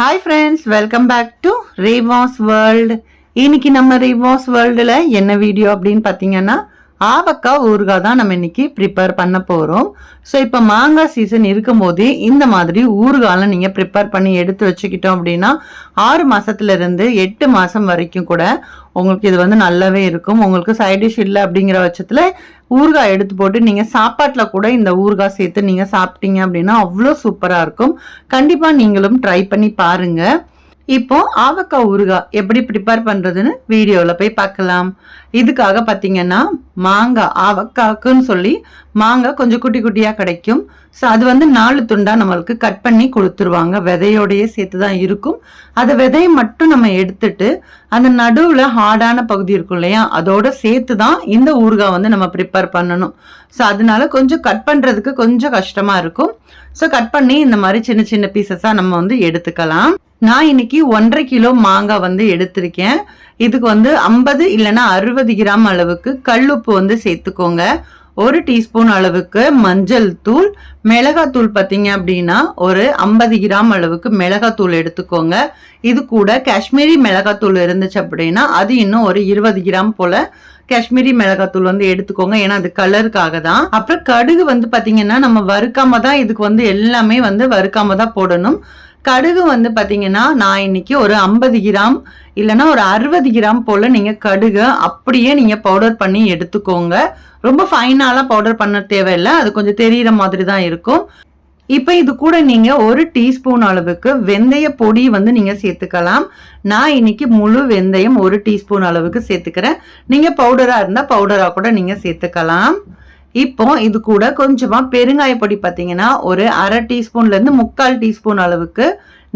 Hi friends, welcome back to Reva's world. இன்னைக்கு நம்ம ரேவாஸ் வேர்ல்டில் என்ன வீடியோ அப்படின்னு பார்த்தீங்கன்னா, ஆவக்காய் ஊறுகாய் தான் நம்ம இன்னைக்கு ப்ரிப்பேர் பண்ண போகிறோம். ஸோ இப்போ மாங்காய் சீசன் இருக்கும்போதே இந்த மாதிரி ஊறுகாயெலாம் நீங்கள் ப்ரிப்பேர் பண்ணி எடுத்து வச்சுக்கிட்டோம் அப்படின்னா 6 மாதத்துலேருந்து 8 மாதம் வரைக்கும் கூட உங்களுக்கு இது வந்து நல்லாவே இருக்கும். உங்களுக்கு சைட் டிஷ் இல்லை அப்படிங்கிற பட்சத்தில் ஊறுகாய் எடுத்து போட்டு நீங்கள் சாப்பாட்டில் கூட இந்த ஊறுகாய் சேர்த்து நீங்கள் சாப்பிட்டீங்க அப்படின்னா அவ்வளோ சூப்பராக இருக்கும். கண்டிப்பாக நீங்களும் ட்ரை பண்ணி பாருங்கள். இப்போ ஆவக்காய் ஊறுகாய் எப்படி ப்ரிப்பேர் பண்ணுறதுன்னு வீடியோவில் போய் பார்க்கலாம். இதுக்காக பார்த்தீங்கன்னா மாங்காய் ஆவக்காய்க்குன்னு சொல்லி மாங்காய் கொஞ்சம் குட்டி குட்டியாக கிடைக்கும். ஸோ அது வந்து 4 துண்டாக நம்மளுக்கு கட் பண்ணி கொடுத்துருவாங்க. விதையோடையே சேர்த்து தான் இருக்கும். அதை விதையை மட்டும் நம்ம எடுத்துட்டு அந்த நடுவில் ஹார்டான பகுதி இருக்கும் இல்லையா, அதோட சேர்த்து தான் இந்த ஊறுகாய் வந்து நம்ம ப்ரிப்பேர் பண்ணணும். ஸோ அதனால கொஞ்சம் கட் பண்ணுறதுக்கு கொஞ்சம் கஷ்டமாக இருக்கும். ஸோ கட் பண்ணி இந்த மாதிரி சின்ன சின்ன பீசஸாக நம்ம வந்து எடுத்துக்கலாம். நான் இன்னைக்கு 1.5 கிலோ மாங்காய் வந்து எடுத்திருக்கேன். இதுக்கு வந்து 50 இல்லைன்னா 60 கிராம் அளவுக்கு கல்லுப்பு வந்து சேர்த்துக்கோங்க. 1 டீஸ்பூன் அளவுக்கு மஞ்சள் தூள், மிளகாத்தூள் பார்த்தீங்க அப்படின்னா ஒரு 50 கிராம் அளவுக்கு மிளகாத்தூள் எடுத்துக்கோங்க. இது கூட காஷ்மீரி மிளகாத்தூள் இருந்துச்சு அப்படின்னா அது இன்னும் ஒரு 20 கிராம் போல காஷ்மீரி மிளகாத்தூள் வந்து எடுத்துக்கோங்க. ஏன்னா அது கலருக்காக தான். அப்புறம் கடுகு வந்து பார்த்தீங்கன்னா நம்ம வறுக்காம தான் இதுக்கு வந்து எல்லாமே வந்து வறுக்காம தான் போடணும். கடுகு வந்து பார்த்தீங்கன்னா நான் இன்னைக்கு ஒரு 50 கிராம் இல்லைன்னா ஒரு 60 கிராம் போல் நீங்கள் கடுகு அப்படியே நீங்கள் பவுடர் பண்ணி எடுத்துக்கோங்க. ரொம்ப ஃபைனாலாம் பவுடர் பண்ண தேவையில்லை, அது கொஞ்சம் தெரிகிற மாதிரி தான் இருக்கும். இப்போ இது கூட நீங்கள் 1 டீஸ்பூன் அளவுக்கு வெந்தய பொடி வந்து நீங்கள் சேர்த்துக்கலாம். நான் இன்னைக்கு முழு வெந்தயம் 1 டீஸ்பூன் அளவுக்கு சேர்த்துக்கிறேன். நீங்கள் பவுடராக இருந்தால் பவுடராக கூட நீங்கள் சேர்த்துக்கலாம். இப்போ இது கூட கொஞ்சமாக பெருங்காய பொடி பார்த்தீங்கன்னா ஒரு 1/2 டீஸ்பூன்லேருந்து 3/4 டீஸ்பூன் அளவுக்கு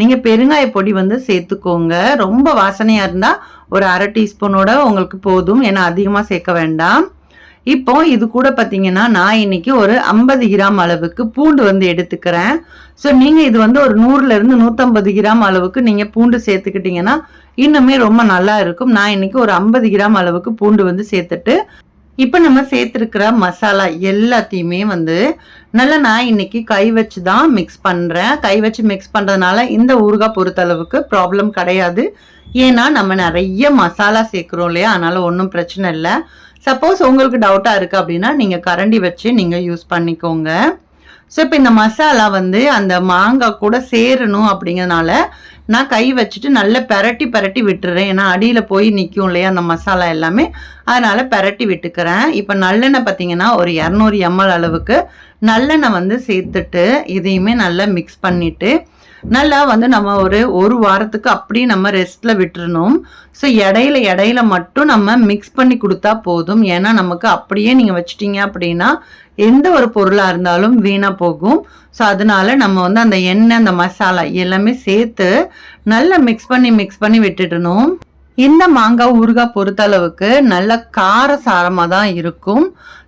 நீங்கள் பெருங்காய பொடி வந்து சேர்த்துக்கோங்க. ரொம்ப வாசனையாக இருந்தால் ஒரு 1/2 டீஸ்பூனோட உங்களுக்கு போதும், ஏன்னா அதிகமாக சேர்க்க வேண்டாம். இப்போ இது கூட பார்த்தீங்கன்னா நான் இன்னைக்கு ஒரு 50 கிராம் அளவுக்கு பூண்டு வந்து எடுத்துக்கிறேன். ஸோ நீங்கள் இது வந்து ஒரு 100லேருந்து 150 கிராம் அளவுக்கு நீங்கள் பூண்டு சேர்த்துக்கிட்டிங்கன்னா இன்னுமே ரொம்ப நல்லா இருக்கும். நான் இன்னைக்கு ஒரு 50 கிராம் அளவுக்கு பூண்டு வந்து சேர்த்துட்டு இப்போ நம்ம சேர்த்துருக்கிற மசாலா எல்லாத்தையுமே வந்து நல்லா நான் இன்னைக்கு கை வச்சு தான் மிக்ஸ் பண்ணுறேன். கை வச்சு மிக்ஸ் பண்ணுறதுனால இந்த ஊறுகாய் பொறுத்தளவுக்கு ப்ராப்ளம் கிடையாது. ஏன்னா நம்ம நிறைய மசாலா சேர்க்குறோம் இல்லையா, அதனால் ஒன்றும் பிரச்சனை இல்லை. சப்போஸ் உங்களுக்கு டவுட்டாக இருக்குது அப்படின்னா நீங்கள் கரண்டி வச்சு நீங்கள் யூஸ் பண்ணிக்கோங்க. ஸோ இப்போ இந்த மசாலா வந்து அந்த மாங்காய் கூட சேரணும் அப்படிங்கிறதுனால நான் கை வச்சுட்டு நல்லா பெரட்டி விட்டுறேன். ஏன்னா அடியில் போய் நிற்கும் இல்லையா அந்த மசாலா எல்லாமே, அதனால் பெரட்டி விட்டுக்கிறேன். இப்போ நல்லெண்ணெய் பார்த்தீங்கன்னா ஒரு 200 ml அளவுக்கு நல்லெண்ணெய் வந்து சேர்த்துட்டு இதையுமே நல்லா மிக்ஸ் பண்ணிவிட்டு நல்லா வந்து நம்ம ஒரு வாரத்துக்கு அப்படியே நம்ம ரெஸ்ட்டில் விட்டுறணும். ஸோ இடையில மட்டும் நம்ம மிக்ஸ் பண்ணி கொடுத்தா போதும். ஏன்னா நமக்கு அப்படியே நீங்கள் வச்சிட்டிங்க அப்படின்னா எந்த ஒரு பொருளாக இருந்தாலும் வீணாக போகும். ஸோ அதனால நம்ம வந்து அந்த எண்ணெய் அந்த மசாலா எல்லாமே சேர்த்து நல்லா மிக்ஸ் பண்ணி விட்டுடணும். இந்த மாங்காய் ஊறுகாய் பொறுத்தளவுக்கு நல்ல காரசாரமாக தான் இருக்கும்.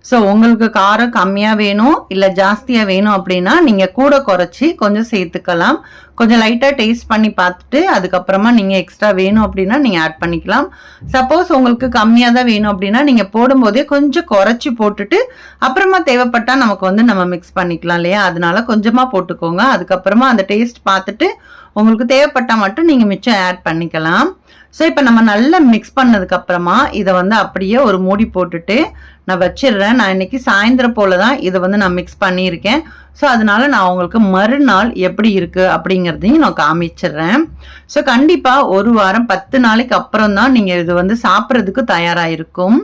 ஸோ உங்களுக்கு காரம் கம்மியாக வேணும் இல்லை ஜாஸ்தியாக வேணும் அப்படின்னா நீங்கள் கூட குறைச்சி கொஞ்சம் சேர்த்துக்கலாம். கொஞ்சம் லைட்டாக டேஸ்ட் பண்ணி பார்த்துட்டு அதுக்கப்புறமா நீங்கள் எக்ஸ்ட்ரா வேணும் அப்படின்னா நீங்கள் ஆட் பண்ணிக்கலாம். சப்போஸ் உங்களுக்கு கம்மியாக தான் வேணும் அப்படின்னா நீங்கள் போடும்போதே கொஞ்சம் குறைச்சி போட்டுட்டு அப்புறமா தேவைப்பட்டால் நமக்கு வந்து நம்ம மிக்ஸ் பண்ணிக்கலாம் இல்லையா, அதனால கொஞ்சமாக போட்டுக்கோங்க. அதுக்கப்புறமா அந்த டேஸ்ட் பார்த்துட்டு உங்களுக்கு தேவைப்பட்டால் மட்டும் நீங்கள் மிச்சம் ஆட் பண்ணிக்கலாம். ஸோ இப்போ நம்ம நல்லா மிக்ஸ் பண்ணதுக்கப்புறமா இதை வந்து அப்படியே ஒரு மூடி போட்டுட்டு நான் வச்சிடுறேன். நான் இன்னைக்கு சாயந்தரம் போல் தான் இதை வந்து நான் மிக்ஸ் பண்ணியிருக்கேன். ஸோ அதனால நான் உங்களுக்கு மறுநாள் எப்படி இருக்குது அப்படிங்கிறதையும் நான் காமிச்சிடுறேன். ஸோ கண்டிப்பாக ஒரு வாரம் 10 நாளைக்கு அப்புறம் தான் நீங்கள் இது வந்து சாப்பிட்றதுக்கு தயாராக இருக்கும்.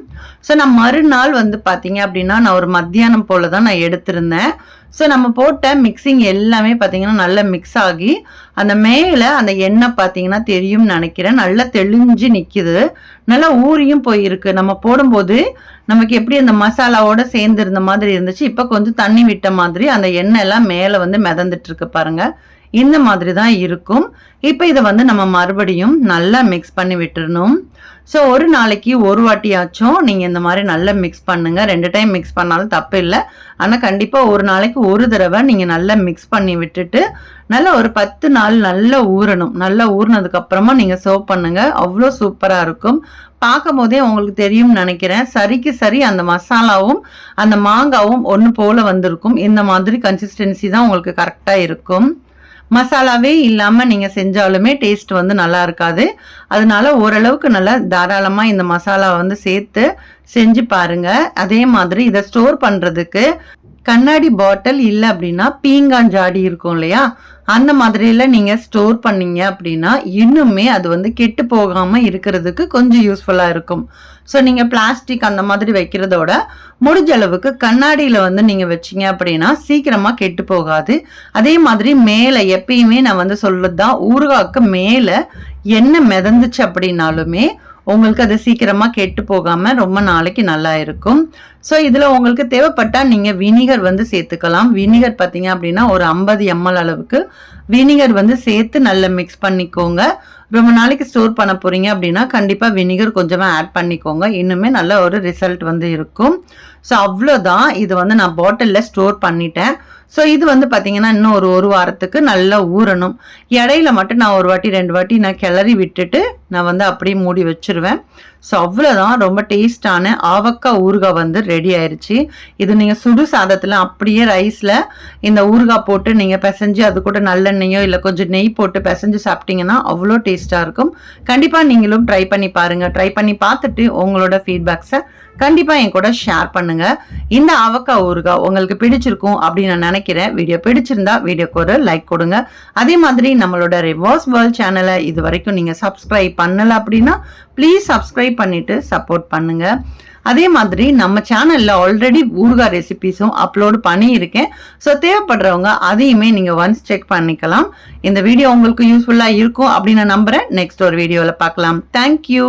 ஸோ நான் மறுநாள் வந்து பார்த்தீங்க அப்படின்னா நான் ஒரு மத்தியானம் போல் தான் நான் எடுத்திருந்தேன். ஸோ நம்ம போட்ட மிக்சிங் எல்லாமே பார்த்தீங்கன்னா நல்லா மிக்ஸ் ஆகி அந்த மேலே அந்த எண்ணெய் பார்த்தீங்கன்னா தெரியும்னு நினைக்கிறேன், நல்லா தெளிஞ்சு நிற்கிது, நல்லா ஊறியும் போயிருக்கு. நம்ம போடும்போது நமக்கு எப்படி அந்த மசாலாவோட சேர்ந்து இருந்த மாதிரி இருந்துச்சு, இப்போ கொஞ்சம் தண்ணி விட்ட மாதிரி அந்த எண்ணெய் எல்லாம் மேலே வந்து மிதந்துட்டு இருக்கு பாருங்க, இந்த மாதிரி தான் இருக்கும். இப்போ இதை வந்து நம்ம மறுபடியும் நல்லா மிக்ஸ் பண்ணி விட்டுறணும். ஸோ ஒரு நாளைக்கு ஒரு வாட்டியாச்சும் நீங்கள் இந்த மாதிரி நல்லா மிக்ஸ் பண்ணுங்கள். 2 டைம் மிக்ஸ் பண்ணாலும் தப்பு இல்லை. ஆனால் கண்டிப்பாக ஒரு நாளைக்கு ஒரு தடவை நீங்கள் நல்லா மிக்ஸ் பண்ணி விட்டுட்டு நல்லா ஒரு 10 நாள் நல்லா ஊறணும். நல்லா ஊறினதுக்கப்புறமா நீங்கள் சர்வ் பண்ணுங்கள். அவ்வளோ சூப்பராக இருக்கும். பார்க்கும் போதே உங்களுக்கு தெரியும்னு நினைக்கிறேன், சரிக்கு சரி அந்த மசாலாவும் அந்த மாங்காவும் ஒன்று போல் வந்திருக்கும். இந்த மாதிரி கன்சிஸ்டன்சி தான் உங்களுக்கு கரெக்டாக இருக்கும். மசாலாவே இல்லாமல் நீங்கள் செஞ்சாலுமே டேஸ்ட் வந்து நல்லா இருக்காது. அதனால ஓரளவுக்கு நல்லா தாராளமாக இந்த மசாலா வந்து சேர்த்து செஞ்சு பாருங்க. அதே மாதிரி இதை ஸ்டோர் பண்ணுறதுக்கு கண்ணாடி பாட்டில் இல்லை அப்படின்னா பீங்கான் ஜாடி இருக்கும் இல்லையா, அந்த மாதிரியில் நீங்கள் ஸ்டோர் பண்ணீங்க அப்படின்னா இன்னுமே அது வந்து கெட்டு போகாமல் இருக்கிறதுக்கு கொஞ்சம் யூஸ்ஃபுல்லாக இருக்கும். ஸோ நீங்கள் பிளாஸ்டிக் அந்த மாதிரி வைக்கிறதோட முடிஞ்ச அளவுக்கு கண்ணாடியில் வந்து நீங்கள் வச்சிங்க அப்படின்னா சீக்கிரமாக கெட்டு போகாது. அதே மாதிரி மேலே எப்பயுமே நான் வந்து சொல்லுறது தான், ஊறுகாய்க்கு மேலே எண்ணெய் மிதந்துச்சு அப்படின்னாலுமே உங்களுக்கு அது சீக்கிரமாக கெட்டு போகாமல் ரொம்ப நாளைக்கு நல்லா இருக்கும். ஸோ இதில் உங்களுக்கு தேவைப்பட்டால் நீங்கள் வினிகர் வந்து சேர்த்துக்கலாம். வினிகர் பார்த்தீங்க அப்படின்னா ஒரு 50 ml அளவுக்கு வினிகர் வந்து சேர்த்து நல்லா மிக்ஸ் பண்ணிக்கோங்க. ரொம்ப நாளைக்கு ஸ்டோர் பண்ண போகிறீங்க அப்படின்னா கண்டிப்பாக வினிகர் கொஞ்சமாக ஆட் பண்ணிக்கோங்க, இன்னுமே நல்ல ஒரு ரிசல்ட் வந்து இருக்கும். ஸோ அவ்வளோதான், இது வந்து நான் பாட்டிலில் ஸ்டோர் பண்ணிட்டேன். ஸோ இது வந்து பார்த்தீங்கன்னா இன்னும் ஒரு வாரத்துக்கு நல்லா ஊறணும். இடையில மட்டும் நான் ஒரு வாட்டி 2 வாட்டி நான் கிளறி விட்டுட்டு நான் வந்து அப்படியே மூடி வச்சிருவேன். ஸோ அவ்வளோதான், ரொம்ப டேஸ்டான ஆவக்காய் ஊறுகாய் வந்து ரெடி ஆயிடுச்சு. இது நீங்கள் சுடு சாதத்தில் அப்படியே ரைஸில் இந்த ஊறுகாய் போட்டு நீங்கள் பிசைஞ்சு அது கூட நல்லெண்ணெயோ இல்லை கொஞ்சம் நெய் போட்டு பிசைஞ்சு சாப்பிட்டீங்கன்னா அவ்வளோ டேஸ்ட்டாக இருக்கும். கண்டிப்பாக நீங்களும் ட்ரை பண்ணி பாருங்கள். ட்ரை பண்ணி பார்த்துட்டு உங்களோட ஃபீட்பேக்ஸை கண்டிப்பாக என் கூட ஷேர் பண்ணுங்கள். இந்த ஆவக்காய் ஊறுகாய் உங்களுக்கு பிடிச்சிருக்கும் அப்படின்னு நான் நினைக்கிறேன். வீடியோ பிடிச்சிருந்தா வீடியோக்கு ஒரு லைக் கொடுங்க. அதே மாதிரி நம்மளோட ரிவாஸ் வேர்ல்ட் சேனலை இது வரைக்கும் நீங்கள் சப்ஸ்கிரைப் பண்ணலை அப்படின்னா ப்ளீஸ் சப்ஸ்கிரைப் பண்ணிட்டு சப்போர்ட் பண்ணுங்க. அதே மாதிரி நம்ம சேனல்ல ஆல்ரெடி ஊறுகாய் ரெசிபிஸும் அப்லோட் பண்ணியிருக்கேன். ஸோ தேவைப்படுறவங்க அதையுமே நீங்கள் ஒன்ஸ் செக் பண்ணிக்கலாம். இந்த வீடியோ உங்களுக்கு யூஸ்ஃபுல்லாக இருக்கும் அப்படின்னு நான் நம்புகிறேன். நெக்ஸ்ட் ஒரு வீடியோவில் பார்க்கலாம். தேங்க்யூ.